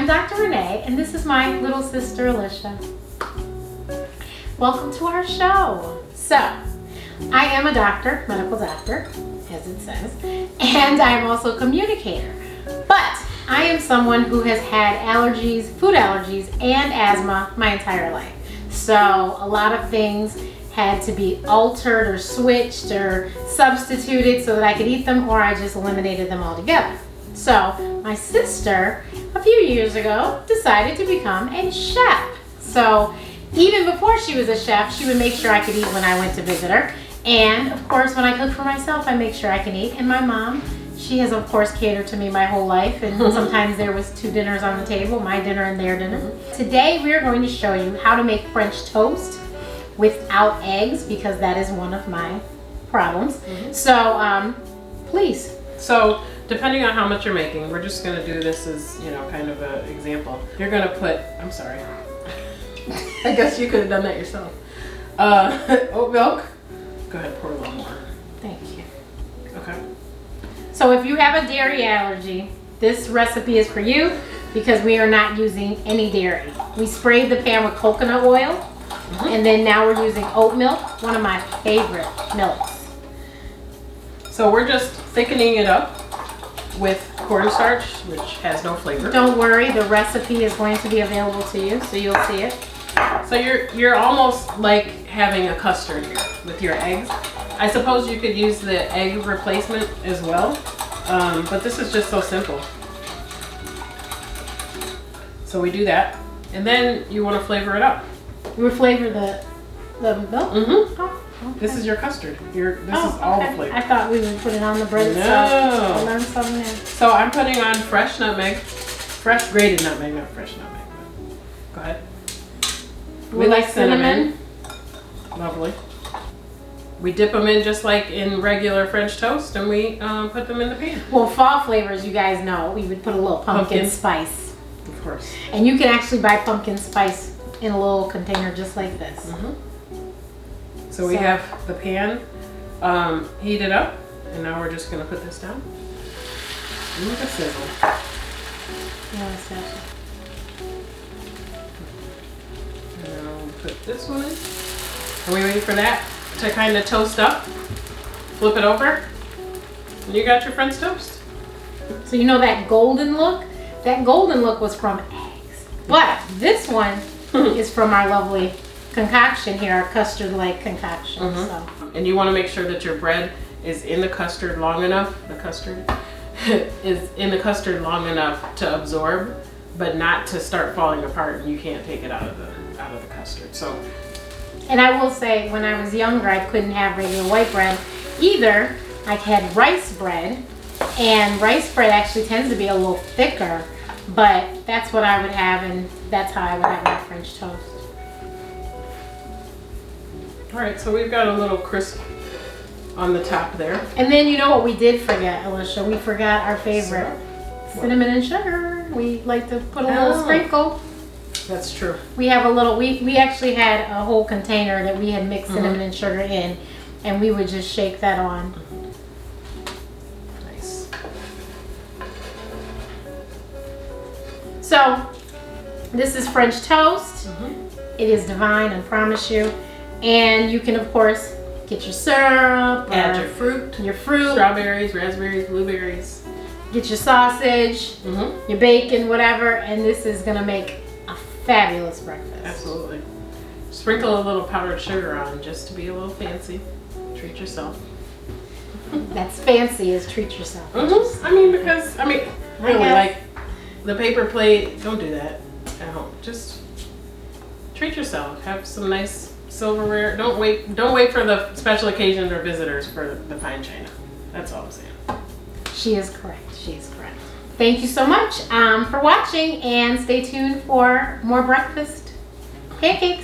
I'm Dr. Renee, and this is my little sister Alycia. Welcome to our show. So, I am a doctor, medical doctor, as it says, and I'm also a communicator. But I am someone who has had allergies, food allergies, and asthma my entire life. So a lot of things had to be altered or switched or substituted so that I could eat them, or I just eliminated them altogether. So my sister, a few years ago, decided to become a chef. So even before she was a chef, she would make sure I could eat when I went to visit her. And of course, when I cook for myself, I make sure I can eat. And my mom, she has of course catered to me my whole life, and sometimes there was 2 dinners on the table, my dinner and their dinner. Today we're going to show you how to make French toast without eggs, because that is one of my problems. So please. So depending on how much you're making, we're just going to do this as, you know, kind of an example. You're going to put, I'm sorry, I guess you could have done that yourself. Oat milk. Go ahead, pour a little more. Thank you. Okay. So if you have a dairy allergy, this recipe is for you, because we are not using any dairy. We sprayed the pan with coconut oil, and then now we're using oat milk, one of my favorite milks. So we're just thickening it up with cornstarch, which has no flavor. Don't worry, the recipe is going to be available to you, so you'll see it. So you're almost like having a custard here with your eggs. I suppose you could use the egg replacement as well, but this is just so simple. So we do that, and then you want to flavor it up. You would flavor the milk? Mm-hmm. Oh, okay. This is your custard. This is all the flavor. I thought we would put it on the bread itself. I learned something new. So I'm putting on fresh nutmeg, fresh grated nutmeg, not fresh nutmeg. Go ahead. We like cinnamon. Lovely. We dip them in just like in regular French toast, and we put them in the pan. Well, fall flavors, you guys know, we would put a little pumpkin spice. Of course. And you can actually buy pumpkin spice in a little container just like this. So we have the pan heated up, and now we're just going to put this down. Look at sizzle. Yeah, especially. And then I'll put this one in. Are we waiting for that to kind of toast up? Flip it over, and you got your French toast. So you know that golden look? That golden look was from eggs. But this one is from our lovely concoction here, our custard-like concoction. So. And you want to make sure that your bread is in the custard long enough. The custard is in the custard long enough to absorb, but not to start falling apart, and you can't take it out of the custard. So. And I will say, when I was younger, I couldn't have regular white bread either. I had rice bread, and rice bread actually tends to be a little thicker, but that's what I would have, and that's how I would have my French toast. All right, so we've got a little crisp on the top there. And then you know what we did forget, Alycia? We forgot our favorite, cinnamon and sugar. We like to put a little sprinkle. That's true. We have a little, we actually had a whole container that we had mixed cinnamon and sugar in, and we would just shake that on. Nice. So, this is French toast. It is divine, I promise you. And you can, of course, get your syrup. Add your fruit. Strawberries, raspberries, blueberries. Get your sausage, your bacon, whatever, and this is going to make a fabulous breakfast. Absolutely. Sprinkle a little powdered sugar on just to be a little fancy. Treat yourself. That's fancy, is treat yourself. I mean, because, really, like the paper plate, don't do that at home. Just treat yourself. Have some nice silverware. Don't wait for the special occasions or visitors for the fine china. That's all I'm saying. She is correct. She is correct. Thank you so much for watching, and stay tuned for more breakfast pancakes.